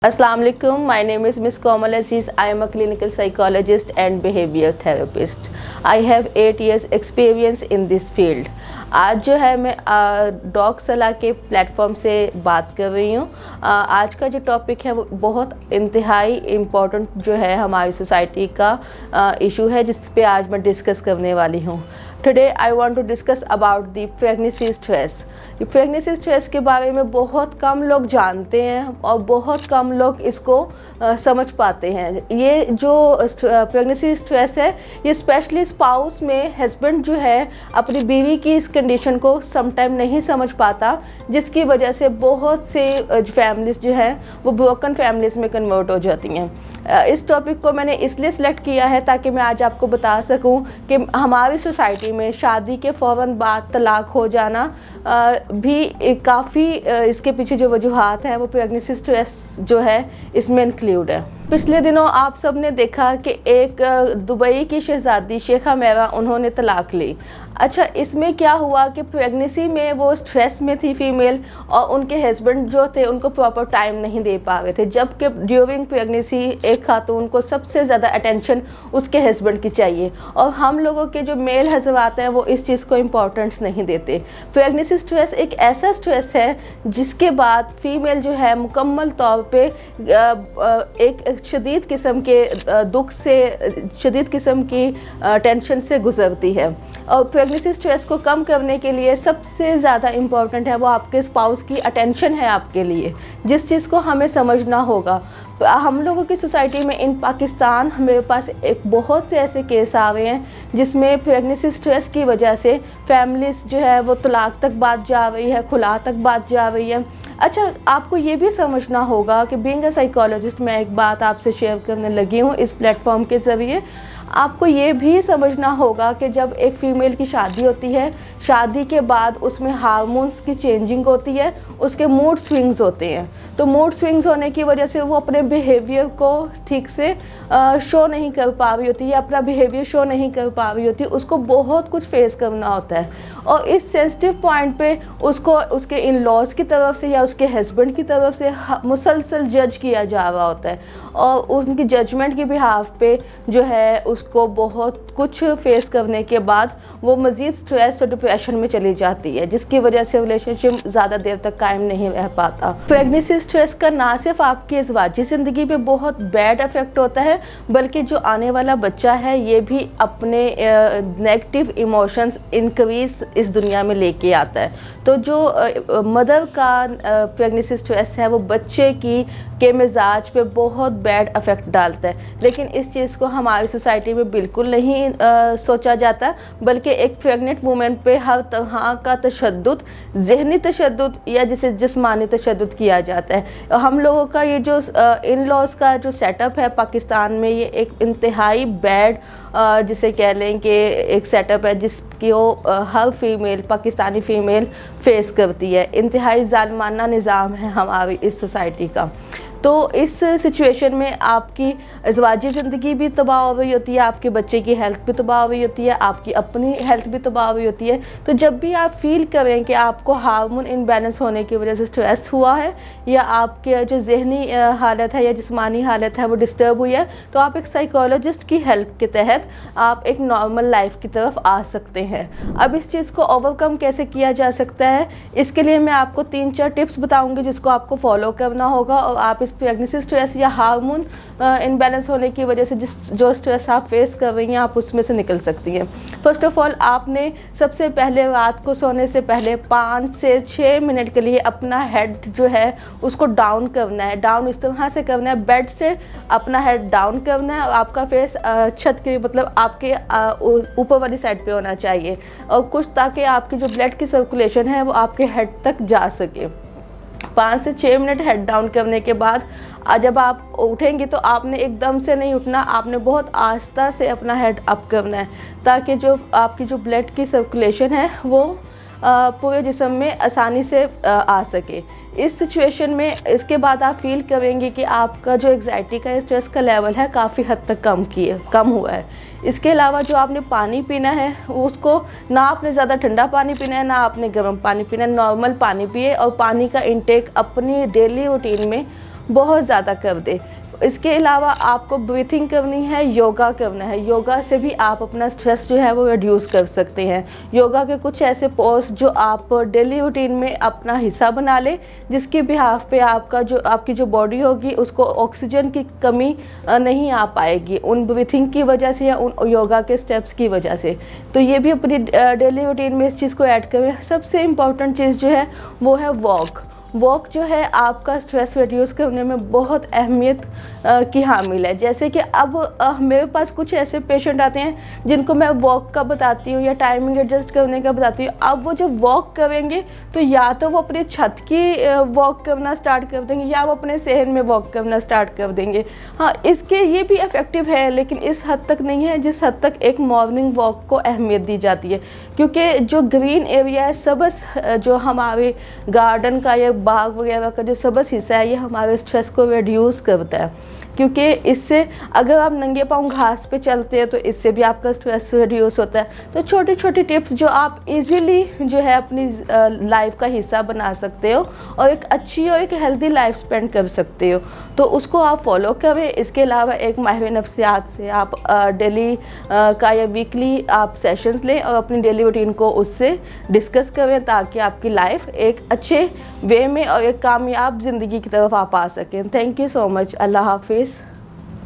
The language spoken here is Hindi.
Assalamu alaikum. My name is Miss Komal Aziz. I am a clinical psychologist and behavior therapist. I have 8 years experience in this field. आज जो है मैं डॉग सलाह के प्लेटफॉर्म से बात कर रही हूँ। आज का जो टॉपिक है वो बहुत इंतहाई इम्पोर्टेंट जो है हमारी सोसाइटी का इशू है जिस पे आज मैं डिस्कस करने वाली हूँ। Today I want to discuss about the pregnancy stress. Pregnancy stress के बारे में बहुत कम लोग जानते हैं और बहुत कम लोग इसको समझ पाते हैं। ये जो प्रेगनेंसी स्ट्रेस है ये स्पेशली स्पाउस में हस्बैंड जो है अपनी बीवी की इस कंडीशन को समटाइम नहीं समझ पाता, जिसकी वजह से बहुत से फैमिलीज़ जो है वो ब्रोकन फैमिलीज़ में कन्वर्ट हो जाती हैं। इस टॉपिक को मैंने इसलिए सेलेक्ट किया है ताकि मैं आज आपको बता सकूं कि हमारी सोसाइटी में शादी के फ़ौरन बाद तलाक हो जाना भी काफ़ी इसके पीछे जो वजूहात हैं वो प्रेगनेंसी स्ट्रेस जो है इसमें इंक्लूड है। पिछले दिनों आप सब ने देखा कि एक दुबई की शहज़ादी शेखा मेरा उन्होंने तलाक ली। अच्छा, इसमें क्या हुआ कि प्रेगनेंसी में वो स्ट्रेस में थी फीमेल और उनके हस्बैंड जो थे उनको प्रॉपर टाइम नहीं दे पा रहे थे, जबकि ड्यूरिंग प्रेगनेंसी एक खातून को सबसे ज़्यादा अटेंशन उसके हस्बैंड की चाहिए और हम लोगों के जो मेल हज़रात हैं वो इस चीज़ को इम्पोर्टेंस नहीं देते। प्रेगनेंसी स्ट्रेस एक ऐसा स्ट्रेस है जिसके बाद फीमेल जो है मुकम्मल तौर पे एक शदीद किस्म के दुख से, शदीद किस्म की टेंशन से गुजरती है। और प्रेगनेंसी स्ट्रेस को कम करने के लिए सबसे ज़्यादा इम्पॉर्टेंट है वो आपके स्पाउस की अटेंशन है आपके लिए, जिस चीज़ को हमें समझना होगा। हम लोगों की सोसाइटी में इन पाकिस्तान मेरे पास एक बहुत से ऐसे केस आ रहे हैं जिसमें प्रेगनेंसी स्ट्रेस की वजह से फैमिलीज़ जो है वो तलाक तक बात जा रही है, खुला तक बात जा रही है। अच्छा, आपको ये भी समझना होगा कि बीइंग अ साइकोलॉजिस्ट मैं एक बात आपसे शेयर करने लगी हूँ इस प्लेटफॉर्म के ज़रिए। आपको ये भी समझना होगा कि जब एक फ़ीमेल की शादी होती है, शादी के बाद उसमें हार्मोन्स की चेंजिंग होती है, उसके मूड स्विंग्स होते हैं। तो मूड स्विंग्स होने की वजह से वो अपने बिहेवियर को ठीक से शो नहीं कर पा रही होती है, अपना बिहेवियर शो नहीं कर पा रही होती, उसको बहुत कुछ फेस करना होता है। और इस सेंसिटिव पॉइंट पे उसको उसके इन लॉज की तरफ से या उसके हस्बैंड की तरफ से मुसलसल जज किया जा रहा होता है और उनकी जजमेंट की बिहाफ पे जो है उसको बहुत कुछ फेस करने के बाद वो मज़ीद स्ट्रेस और डिप्रेशन में चली जाती है, जिसकी वजह से रिलेशनशिप ज़्यादा देर तक कायम नहीं रह पाता। प्रेगनेंसी स्ट्रेस का ना सिर्फ आपकी इज़वाजी ज़िंदगी पे बहुत बैड इफेक्ट होता है, बल्कि जो आने वाला बच्चा है ये भी अपने नेगेटिव इमोशंस इंक्रीज इस दुनिया में लेके आता है। तो जो मदर का प्रेगनेंसी स्ट्रेस है वो बच्चे के मिजाज पे बहुत बैड इफेक्ट डालता है, लेकिन इस चीज़ को हमारी सोसाइटी में बिल्कुल नहीं सोचा जाता, बल्कि एक प्रेग्नेंट वुमेन पे हर तरह का तशद्दुद, ज़हनी तशद्दुद या जिसे जिस्मानी तशद्दुद किया जाता है। हम लोगों का ये जो इन लॉज का जो सेटअप है पाकिस्तान में, ये एक इंतहाई बैड जिसे कह लें कि एक सेटअप है जिसकी वो हर फीमेल, पाकिस्तानी फ़ीमेल फेस करती है। इंतहाई ज़ालिमाना निज़ाम है हमारी इस सोसाइटी का। तो इस सिचुएशन में आपकी इज़वाजी ज़िंदगी भी तबाह हो रही होती है, आपके बच्चे की हेल्थ भी तबाह हो रही होती है, आपकी अपनी हेल्थ भी तबाह हो रही होती है। तो जब भी आप फील करें कि आपको हार्मोन इनबैलेंस होने की वजह से स्ट्रेस हुआ है या आपके जो ज़हनी हालत है या जिस्मानी हालत है वो डिस्टर्ब हुई है, तो आप एक साइकोलॉजिस्ट की हेल्प के तहत आप एक नॉर्मल लाइफ की तरफ आ सकते हैं। अब इस चीज़ को ओवरकम कैसे किया जा सकता है, इसके लिए मैं आपको 3-4 टिप्स बताऊँगी जिसको आपको फॉलो करना होगा और आप प्रेगनेंसी स्ट्रेस या हार्मोन इनबैलेंस होने की वजह से जो स्ट्रेस आप फेस कर रही हैं आप उसमें से निकल सकती हैं। फर्स्ट ऑफ ऑल, आपने सबसे पहले रात को सोने से पहले 5 से 6 मिनट के लिए अपना हेड जो है उसको डाउन करना है। डाउन इस तरह से करना है, बेड से अपना हेड डाउन करना है और आपका फेस छत के मतलब आपके ऊपर वाली साइड पे होना चाहिए और कुछ ताकि आपकी जो ब्लड की सर्कुलेशन है वो आपके हेड तक जा सके। 5 से 6 मिनट हेड डाउन करने के बाद जब आप उठेंगे तो आपने एकदम से नहीं उठना, आपने बहुत आस्ता से अपना हेड अप करना है ताकि जो आपकी जो ब्लड की सर्कुलेशन है वो पूरे जिस्म में आसानी से आ सके। इस सिचुएशन में इसके बाद आप फील करेंगे कि आपका जो एग्जाइटी का स्ट्रेस का लेवल है काफ़ी हद तक कम हुआ है। इसके अलावा जो आपने पानी पीना है उसको ना आपने ज़्यादा ठंडा पानी पीना है ना आपने गर्म पानी पीना है, नॉर्मल पानी पिए और पानी का इंटेक अपनी डेली रूटीन में बहुत ज़्यादा कर दे। इसके अलावा आपको ब्रीथिंग करनी है, योगा करना है। योगा से भी आप अपना स्ट्रेस जो है वो रिड्यूस कर सकते हैं। योगा के कुछ ऐसे पोज जो आप डेली रूटीन में अपना हिस्सा बना लें, जिसके बिहाफ पे आपकी जो बॉडी होगी उसको ऑक्सीजन की कमी नहीं आ पाएगी उन ब्रीथिंग की वजह से या उन योगा के स्टेप्स की वजह से। तो ये भी अपनी डेली रूटीन में इस चीज़ को ऐड करें। सबसे इम्पॉर्टेंट चीज़ जो है वो है वॉक जो है आपका स्ट्रेस रिड्यूस करने में बहुत अहमियत की हामिल है। जैसे कि अब मेरे पास कुछ ऐसे पेशेंट आते हैं जिनको मैं वॉक का बताती हूँ या टाइमिंग एडजस्ट करने का बताती हूँ। अब वो जब वॉक करेंगे तो या तो वो अपने छत की वॉक करना स्टार्ट कर देंगे या वो अपने शहर में वॉक करना स्टार्ट कर देंगे। हाँ, इसके ये भी इफ़ेक्टिव है, लेकिन इस हद तक नहीं है जिस हद तक एक मॉर्निंग वॉक को अहमियत दी जाती है। क्योंकि जो ग्रीन एरिया है, सबस जो हमारे गार्डन का या बाग वगैरह का जो सबस हिस्सा है, ये हमारे स्ट्रेस को रिड्यूस करता है। क्योंकि इससे अगर आप नंगे पाँव घास पे चलते हैं तो इससे भी आपका स्ट्रेस रिड्यूस होता है। तो छोटी छोटी टिप्स जो आप इजीली जो है अपनी लाइफ का हिस्सा बना सकते हो और एक अच्छी और एक हेल्दी लाइफ स्पेंड कर सकते हो, तो उसको आप फॉलो करें। इसके अलावा एक माहिर नफ्सियात से आप डेली का या वीकली आप सेशंस लें और अपनी डेली रूटीन को उससे डिस्कस करें, ताकि आपकी लाइफ एक अच्छे वे में और एक कामयाब ज़िंदगी की तरफ आप आ सकें। Thank you so much. अल्लाह हाफिज़।